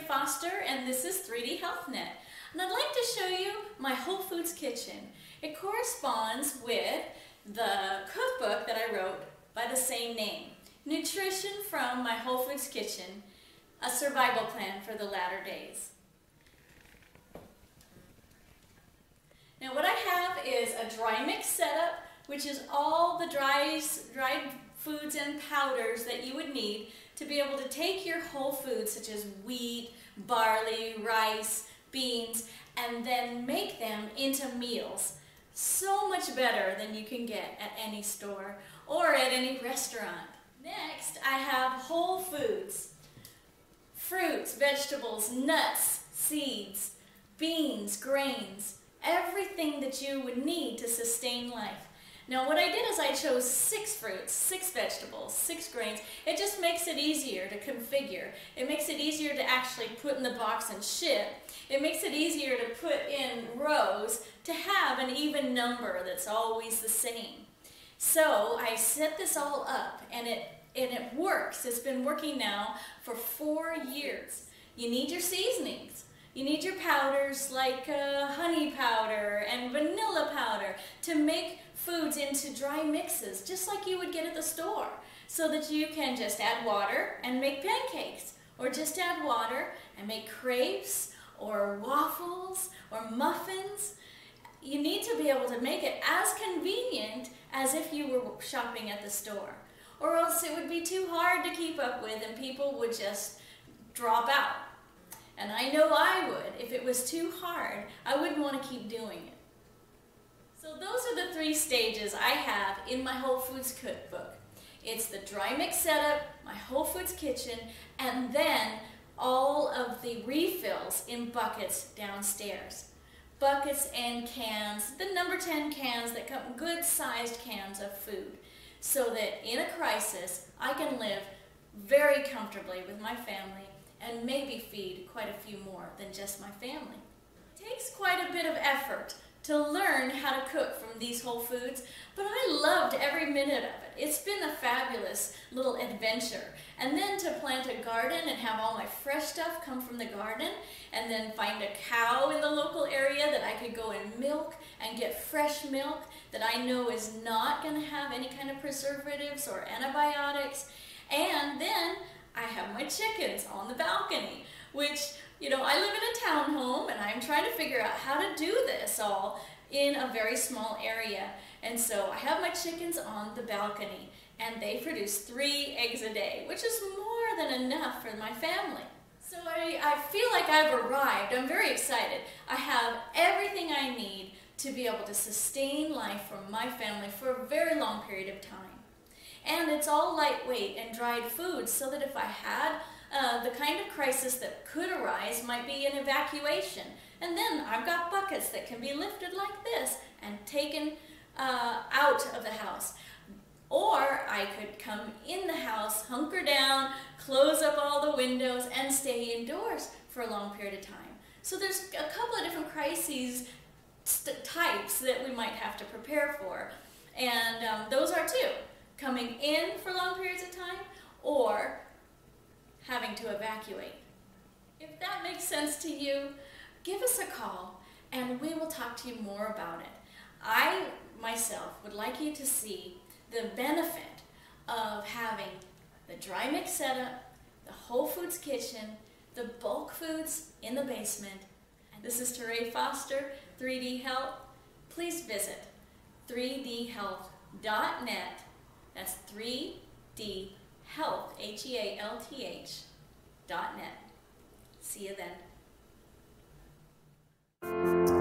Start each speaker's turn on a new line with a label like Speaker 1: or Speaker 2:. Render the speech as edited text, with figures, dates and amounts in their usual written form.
Speaker 1: Foster, and this is 3D Health Net. And I'd like to show you my Whole Foods kitchen. It corresponds with the cookbook that I wrote by the same name, Nutrition from My Whole Foods Kitchen, a survival plan for the latter days. Now what I have is a dry mix setup, which is all the dried foods and powders that you would need to be able to take your whole foods such as wheat, barley, rice, beans, and then make them into meals. So much better than you can get at any store or at any restaurant. Next, I have whole foods. Fruits, vegetables, nuts, seeds, beans, grains, everything that you would need to sustain life. Now what I did is I chose 6 fruits, 6 vegetables, 6 grains. It just makes it easier to configure. It makes it easier to actually put in the box and ship. It makes it easier to put in rows to have an even number that's always the same. So I set this all up and it works. It's been working now for 4 years. You need your seasonings. You need your powders like honey powder and vanilla powder to make foods into dry mixes, just like you would get at the store, so that you can just add water and make pancakes, or just add water and make crepes, or waffles, or muffins. You need to be able to make it as convenient as if you were shopping at the store, or else it would be too hard to keep up with and people would just drop out. And I know I would. If it was too hard, I wouldn't want to keep doing it. So those are the 3 stages I have in my Whole Foods cookbook. It's the dry mix setup, my Whole Foods kitchen, and then all of the refills in buckets downstairs. Buckets and cans, the number 10 cans that come, good sized cans of food, so that in a crisis I can live very comfortably with my family and maybe feed quite a few more than just my family. It takes quite a bit of effort to learn how to cook from these whole foods, but I loved every minute of it. It's been a fabulous little adventure. And then to plant a garden and have all my fresh stuff come from the garden, and then find a cow in the local area that I could go and milk and get fresh milk that I know is not going to have any kind of preservatives or antibiotics. And then I have my chickens on the balcony, which, you know, I live in a townhome and I'm trying to figure out how to do this all in a very small area. And so I have my chickens on the balcony and they produce 3 eggs a day, which is more than enough for my family. So I feel like I've arrived. I'm very excited. I have everything I need to be able to sustain life for my family for a very long period of time. And it's all lightweight and dried foods, so that if I had the kind of crisis that could arise might be an evacuation. And then I've got buckets that can be lifted like this and taken out of the house. Or I could come in the house, hunker down, close up all the windows, and stay indoors for a long period of time. So there's a couple of different crises types that we might have to prepare for. And those are 2. Coming in for long periods of time, or having to evacuate. If that makes sense to you, give us a call and we will talk to you more about it. I myself would like you to see the benefit of having the dry mix setup, the Whole Foods kitchen, the bulk foods in the basement. This is Terrae Foster, 3D Health. Please visit 3dhealth.net. That's 3D Health, HEALTH.net. See you then.